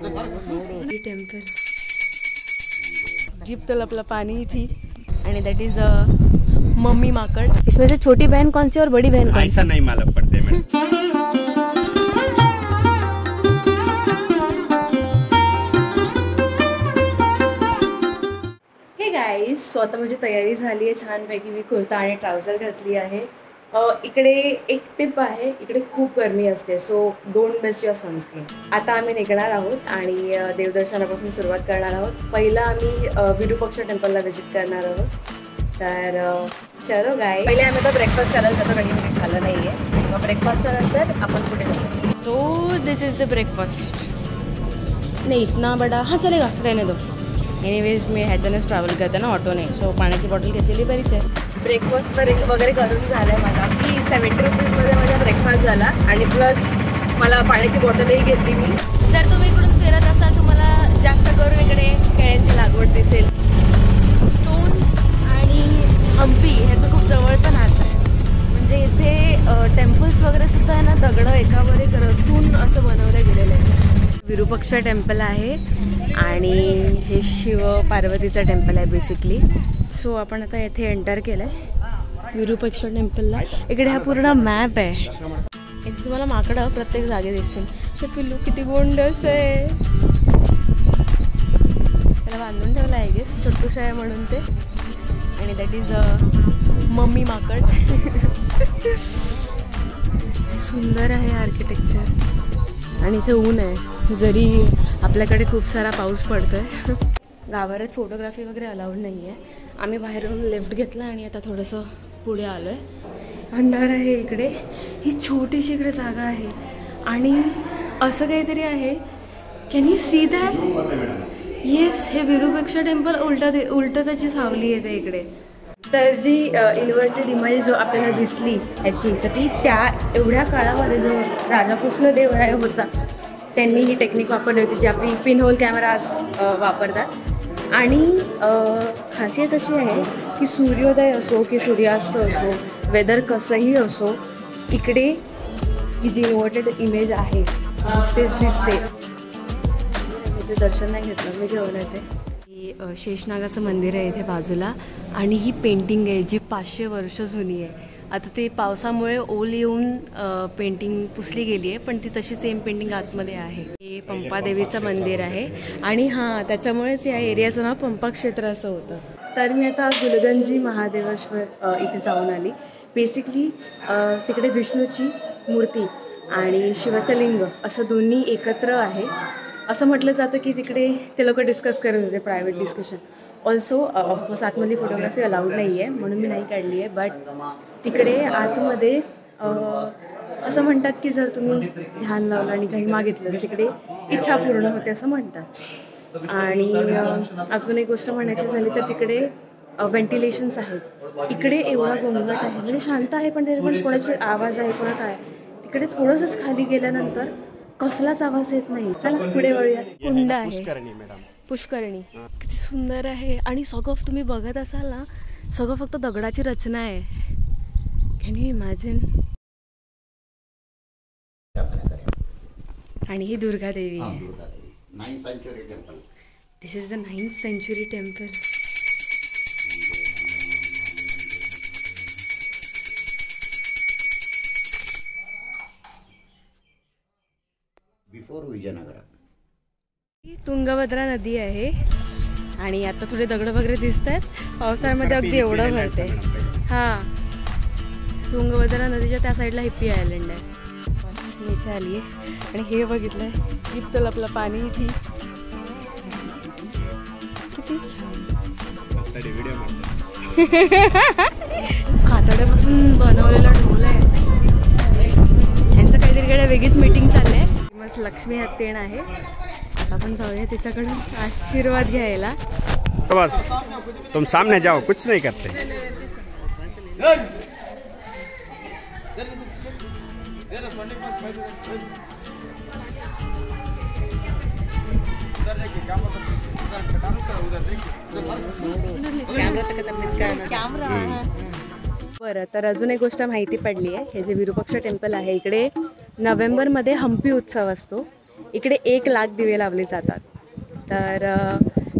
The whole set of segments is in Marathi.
टेम्पल जीप तलपला पानी थी एंड दैट इज द मम्मी माकड़। इसमें से छोटी बहन कौन सी और बड़ी बहन कौन सी? ऐसा नहीं मालूम पड़ते मैडम। हे गाइस, सो आता माझी तयारी झाली आहे छानपैकी। मी कुर्ता आणि ट्राउझर घातली आहे। इकडे एक टिप आहे, इकडे खूप गरमी असते, so don't miss your sunscreen. आता आम्ही निघणार आहोत आणि देवदर्शनापासून सुरुवात करणार आहोत। पहिला आम्ही विरूपाक्ष टेम्पलला व्हिजिट करणार आहोत। तर चलो गाइस, पहिले आम्ही आता ब्रेकफास्ट करायला जातो, कारण मी खाल्लं नाही आहे। मग ब्रेकफास्टच्या नंतर आपण पुढे जाऊ। So this is the breakfast. नाही इतना बडा, हां चलेगा, रहने दो। एनिवेज मी ह्याच्यानेच ट्रॅव्हल करते ना, ऑटोने, सो पाण्याची बॉटल घेतलेली बरीच आहे। ब्रेकफास्ट वगैरे करून झालं आहे माझा, की 70 रुपीजमध्ये माझा ब्रेकफास्ट झाला आणि प्लस मला पाण्याची बॉटलही घेतली मी। जर तुम्ही इकडून फिरत असाल, तुम्हाला जास्त करून इकडे केळ्यांची लागवड दिसेल। स्टोन आणि हम्पी ह्याचं खूप जवळचं नातं आहे, म्हणजे इथे टेम्पल्स वगैरे सुद्धा आहे ना, दगडं एकावर एक रचून असं बनवलं गेलेलं आहे। विरूपाक्ष टेम्पल आहे आणि हे शिव पार्वतीचं टेम्पल आहे बेसिकली। सो आपण आता इथे एंटर केलं आहे विरूपाक्ष टेम्पलला। इकडे हा पूर्ण मॅप आहे, इथे तुम्हाला माकडं प्रत्येक जागे दिसतील। ते पिल्लू किती गोंडस आहे, त्याला बांधून ठेवलं आहे गेस, छोटूस आहे म्हणून ते। आणि दॅट इज द मम्मी माकड। सुंदर आहे आर्किटेक्चर आणि इथे ऊन आहे, जरी आपल्याकडे खूप सारा पाऊस पडतोय। गावात फोटोग्राफी वगैरे अलाउड नाही आहे। आम्ही बाहेरून लेफ्ट घेतला आणि आता थोडंसं पुढे आलो आहे। अंधार आहे इकडे, ही छोटीशी इकडे जागा आहे आणि असं काहीतरी आहे। Can you see that? Yes, हे विरूपाक्ष टेम्पल उलट त्याची सावली येते इकडे। तर जी इन्व्हर्टेड इमेज जो आपल्याला दिसली ह्याची, तर ती त्या एवढ्या काळामध्ये जो राजा कृष्णदेवराय होता, त्यांनी ही टेक्निक वापरली होती, जी आपली पिन होल कॅमेराज वापरतात। आणि खासियत अशी आहे की सूर्योदय असो की सूर्यास्त असो, वेदर कसंही असो, इकडे ही जी इन्व्हर्टेड इमेज आहे दिसते। इथे दर्शन नाही घेतलं, मी घेऊन येते। ही शेषनागाचं मंदिर आहे इथे बाजूला आणि ही पेंटिंग आहे जी 500 वर्ष जुनी आहे। आता ते पावसामुळे ओल येऊन पेंटिंग पुसली गेली आहे, पण ती तशी सेम पेंटिंग आतमध्ये आहे। हे पंपादेवीचं मंदिर आहे आणि हां, त्याच्यामुळेच या एरियाचं नाव पंपा क्षेत्र असं होतं। तर मी आता गुलगंजी महादेवेश्वर इथे जाऊन आली। बेसिकली तिकडे विष्णूची मूर्ती आणि शिवाचं लिंग असं दोन्ही एकत्र आहे। असं म्हटलं जातं की तिकडे ते लोक डिस्कस करत होते, प्रायव्हेट डिस्कशन। ऑल्सो ऑफकोर्स आतमध्ये फोटोग्राफी अलाउड नाही आहे, म्हणून मी नाही काढली आहे। बट तिकडे आतमध्ये असं म्हणतात की जर तुम्ही ध्यान लावलं आणि काही मागितलं तर तिकडे इच्छा पूर्ण होते असं म्हणतात। आणि अजून एक गोष्ट म्हणायची झाली तर तिकडे व्हेंटिलेशन्स आहेत। इकडे एवढा गोंगाट आहे, म्हणजे शांत आहे, पण त्याच्यामध्ये कोणाचे आवाज आहे, कोणा काय। तिकडे थोडंसंच खाली गेल्यानंतर कसलाच आवाज येत नाही। चला पुढे वळूया। कुंड आहे, पुष्करणी, किती सुंदर आहे। आणि सगळं तुम्ही बघत असाल ना, सगळं फक्त दगडाची रचना आहे। Can you imagine? आणि ही दुर्गा देवी आहे। This is the 9th century temple. Before Vijayanagara. Tungabhadra नदी आहे आणि आता थोडे दगड वगैरे दिसत आहेत। पावसाळ्यामध्ये अगदी एवढं भरते। हां, तुंगभद्रा नदीच्या त्या साईडला हिप्पी आयलंड आहे। बस मी इथे आली आहे आणि हे बघितलंय जीप तलपलं पाणी इथे, किती छान। कातड्यापासून बनवलेला ढोल आहे। यांचं काहीतरी कडे वेगळीच मीटिंग चालली आहे। मग लक्ष्मी हत्तेण आहे, आता आपण जाऊया तिच्याकडून आशीर्वाद घ्यायला। तुम सामने जाओ, कुछ नहीं करते। बरं, तर अजून एक गोष्ट माहिती पडली आहे। हे जे विरूपाक्ष टेम्पल आहे, इकडे नोव्हेंबरमध्ये हम्पी उत्सव असतो। इकडे 1 लाख दिवे लावले जातात. तर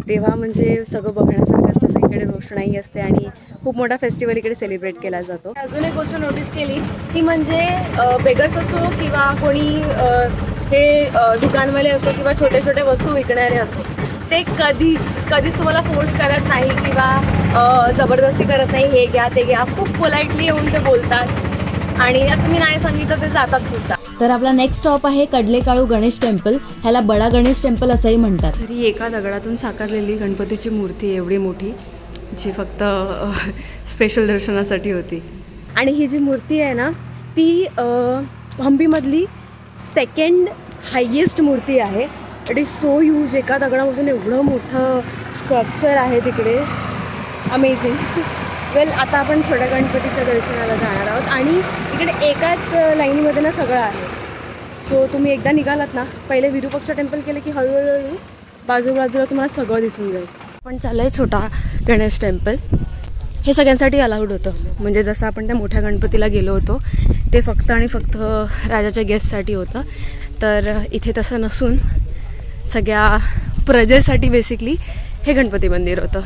तेव्हा म्हणजे सगळं बघण्यासारखं असतं. सगळीकडे रोषणाई असते आणि खूप मोठा फेस्टिवल इकडे सेलिब्रेट केला जातो. अजून एक गोष्ट नोटीस केली ती म्हणजे बेगर्स असो किंवा कोणी हे दुकानवाले असो किंवा छोटे छोटे वस्तू विकणारे असो, ते कधीच तुम्हाला फोर्स करत नाही किंवा जबरदस्ती करत नाही, हे घ्या ते घ्या. खूप पोलाइटली येऊन ते बोलतात आणि तुम्ही नाही सांगितलं ते जातात सुद्धा. तर आपला नेक्स्ट स्टॉप आहे कडलेकाळू गणेश टेम्पल. ह्याला बडा गणेश टेम्पल असंही म्हणतात. तरी एका दगडातून साकारलेली गणपतीची मूर्ती एवढी मोठी, जी फक्त स्पेशल दर्शनासाठी होती. आणि ही जी मूर्ती आहे ना, ती हंपीमधली 2nd हायेस्ट मूर्ती आहे. It is so huge. एका दगडामधून एवढं मोठं स्कल्पचर आहे तिकडे. अमेझिंग. वेल, आता आपण छोट्या गणपतीच्या दर्शनाला जाणार आहोत आणि इकडे एकाच लाईनीमध्ये ना सगळं आहे. सो तुम्ही एकदा निघालात ना, पहिले विरूपाक्ष टेम्पल केलं की हळूहळू बाजूबाजूला तुम्हाला सगळं दिसून जाईल. पण चाललं आहे छोटा गणेश टेम्पल. हे सगळ्यांसाठी अलाउड होतं. म्हणजे जसं आपण त्या मोठ्या गणपतीला गेलो होतो ते फक्त आणि फक्त राजाच्या गेस्टसाठी होतं. तर इथे तसं नसून सगळ्या प्रजेसाठी बेसिकली हे गणपती मंदिर होतं.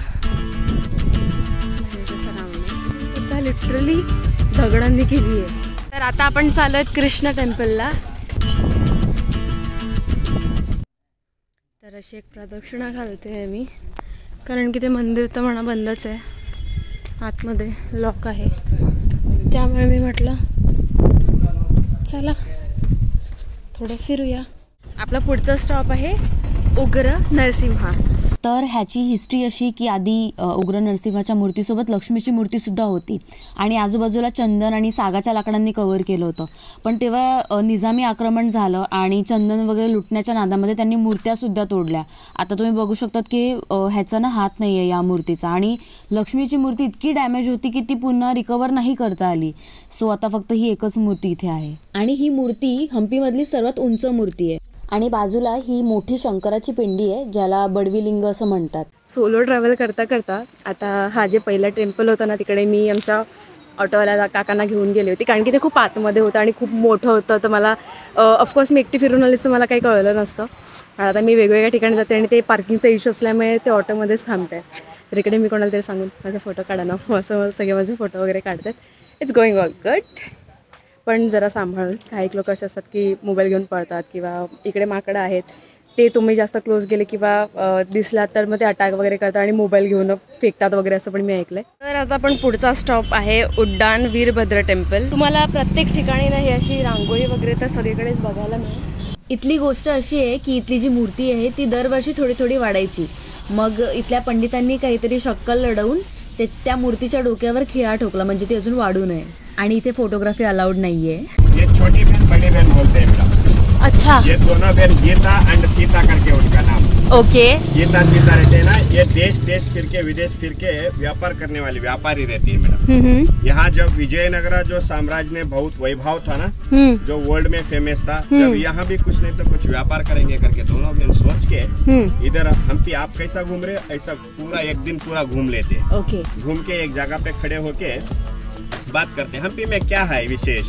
सुद्धा लिटरली दगडांनी केली आहे. तर आता आपण चालू आहेत कृष्ण टेम्पलला. तर अशी एक प्रदक्षिणा घालते आहे मी, कारण की ते मंदिर तर म्हणा बंदच आहे, आतमध्ये लॉक आहे. त्यामुळे मी म्हटलं चला थोडं फिरूया. आपला पुढचा स्टॉप आहे उग्र नरसिंहा. तर ह्याची हिस्ट्री अशी की आधी उग्र नरसिंहाच्या मूर्तीसोबत लक्ष्मीची मूर्तीसुद्धा होती आणि आजूबाजूला चंदन आणि सागाच्या लाकडांनी कव्हर केलं होतं. पण तेव्हा निजामी आक्रमण झालं आणि चंदन वगैरे लुटण्याच्या नादामध्ये त्यांनी मूर्त्यासुद्धा तोडल्या. आता तुम्ही बघू शकतात की ह्याचा ना हात नाही आहे या मूर्तीचा, आणि लक्ष्मीची मूर्ती इतकी डॅमेज होती की ती पुन्हा रिकवर नाही करता आली. सो आता फक्त ही एकच मूर्ती इथे आहे आणि ही मूर्ती हंपीमधली सर्वात उंच मूर्ती आहे. आणि बाजूला ही मोठी शंकराची पिंडी आहे ज्याला बडवीलिंग असं म्हणतात. सोलो ट्रॅव्हल करता करता आता हा जे पहिला टेम्पल होता ना, तिकडे मी आमच्या ऑटोवाल्या काकांना घेऊन गेली होती, कारण की ते खूप आतमध्ये होतं आणि खूप मोठं होतं. तर मला ऑफकोर्स मी एकटी फिरून आलीच तर मला काही कळलं नसतं. आता मी वेगवेगळ्या ठिकाणी जाते आणि ते पार्किंगचा इश्यू असल्यामुळे ते ऑटोमध्येच थांबते. तर इकडे मी कोणाला तरी सांगून माझा फोटो काढा ना, असं सगळे माझे फोटो वगैरे काढतात. It's going all good. पण जरा सांभाळून. काही लोक असे असतात की मोबाईल घेऊन पळतात किंवा इकडे माकडं आहेत, ते तुम्ही जास्त क्लोज गेले किंवा दिसलात तर मग ते अटॅक वगैरे करतात आणि मोबाईल घेऊन फेकतात वगैरे, असं पण मी ऐकलंय. तर आता आपण पुढचा स्टॉप आहे उड्डाण वीरभद्र टेम्पल. तुम्हाला प्रत्येक ठिकाणी ना ही अशी रांगोळी वगैरे तर सगळीकडेच बघायला मिळेल. इथली गोष्ट अशी आहे की इथली जी मूर्ती आहे ती दरवर्षी थोडी थोडी वाढायची. मग इथल्या पंडितांनी काहीतरी शक्कल लढवून त्या मूर्तीच्या डोक्यावर खिळा ठोकला, म्हणजे ती अजून वाढू नये. आणि इथे फोटोग्राफी अलाउड नाहीये. ये छोटी बहन बड़ी बहन बोलते हैं मैडम. अच्छा. ये दोनों बहन गीता एंड सीता करके उनका नाम. ओके. गीता सीता रहते हैं ना, ये देश फिर के विदेश फिर के व्यापार करने वाली व्यापारी रहती है मैडम. यहाँ जब विजयनगरा जो साम्राज्य में बहुत वैभव था ना, जो वर्ल्ड में फेमस था, जब यहाँ भी कुछ नहीं तो कुछ व्यापार करेंगे करके दोनों बहन सोच के इधर हम्पी आप कैसा घूम रहे ऐसा पूरा एक दिन पूरा घूम लेते. ओके. घूम के एक जगह पे खड़े होके बात करते हैं हम्पी में क्या है विशेष,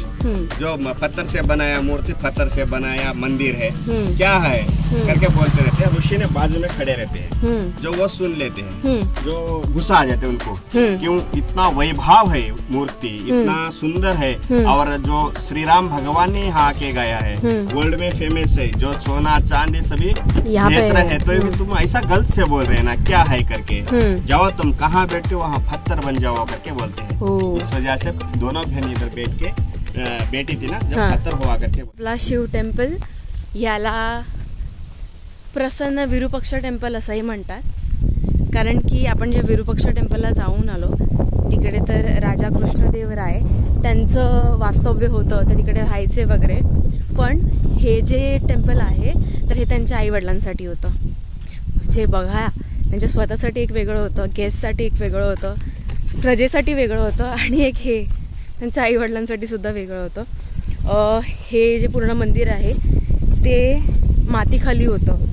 जो पत्थर से बनाया मूर्ति, पत्थर से बनाया मंदिर है, क्या है करके बोलते रहते हैं. ऋषि ने बाजू में खड़े रहते हैं, जो वो सुन लेते हैं, जो गुस्सा आ जाते हैं उनको, क्यों इतना वैभव है मूर्ति, इतना सुंदर है, और जो श्री राम भगवान ने यहाँ आके गया है, वर्ल्ड में फेमस है, जो सोना चांदी सभी बेच रहे हैं, तो तुम ऐसा गलत से बोल रहे हैं ना, क्या है करके, जाओ तुम कहाँ बैठते हो वहाँ पत्थर बन जाओ करके बोलते हैं. इस वजह से दोनों बहन इधर बैठ के बेटी थी ना, जब पत्थर हुआ करके. आपला शिव टेम्पल याला प्रसन्न विरूपाक्ष टेम्पल असंही म्हणतात, कारण की आपण जे विरूपाक्ष टेम्पलला जाऊन आलो तिकडे तर राजा कृष्णदेवराय त्यांचं वास्तव्य होतं, तर तिकडे राहायचे वगैरे. पण हे जे टेम्पल आहे तर हे त्यांच्या आईवडिलांसाठी होतं. जे बघा त्यांच्या स्वतःसाठी एक वेगळं होतं, गेस्टसाठी एक वेगळं होतं, प्रजेसाठी वेगळं होतं, आणि एक हे त्यांच्या आईवडिलांसाठी सुद्धा वेगळं होतं. हे जे पूर्ण मंदिर आहे ते मातीखाली होतं.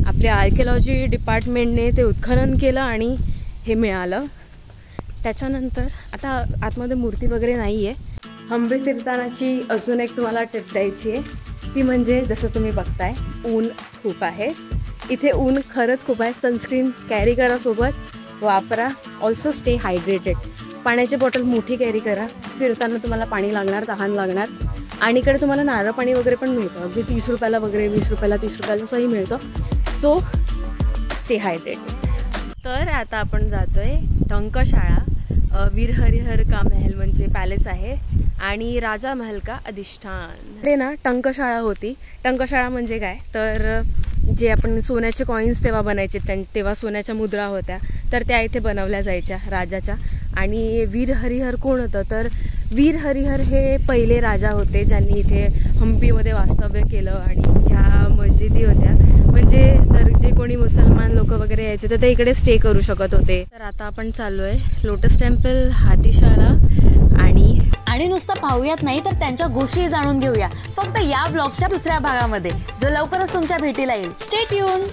आपल्या आर्किओलॉजी डिपार्टमेंटने ते उत्खनन केलं आणि हे मिळालं. त्याच्यानंतर आता आतमध्ये मूर्ती वगैरे नाही आहे. हंपी फिरतानाची अजून एक तुम्हाला टिप द्यायची आहे ती म्हणजे जसं तुम्ही बघताय ऊन खूप आहे इथे, ऊन खरंच खूप आहे. सनस्क्रीन कॅरी करा सोबत, वापरा. Also stay hydrated. पाण्याची बॉटल मोठी कॅरी करा, फिरताना तुम्हाला पाणी लागणार, तहान लागणार. आणि इकडे तुम्हाला नारळ पाणी वगैरे पण मिळतं, अगदी 30 रुपयाला वगैरे, 20 रुपयाला, 30 रुपयाला असंही मिळतं. So stay hydrated. तर आता आपण जातोय टंकशाळा. वीर हरिहर का महल म्हणजे पॅलेस आहे आणि राजा महल का अधिष्ठान. इकडे ना टंकशाळा होती. टंकशाळा म्हणजे काय तर जे आपण सोन्याचे कॉईन्स तेव्हा बनायचे, तेव्हा सोन्याच्या मुद्रा होत्या, तर त्या इथे बनवल्या जायच्या राजाच्या. आणि वीर हरिहर कोण होतं तर वीर हरिहर हे पहिले राजा होते ज्यांनी इथे हम्पीमध्ये वास्तव्य केलं. आणि ह्या मस्जिदी होत्या, म्हणजे जर जे कोणी मुसलमान लोक वगैरे यायचे तर ते इकडे स्टे करू शकत होते. तर आता आपण चाललो आहे लोटस टेम्पल, हातीशाला. आणि नुसतं पाहूयात नाही तर त्यांच्या गोष्टी जाणून घेऊया फक्त या ब्लॉगच्या दुसऱ्या भागामध्ये, जो लवकरच तुमच्या भेटीला येईल. Stay tune.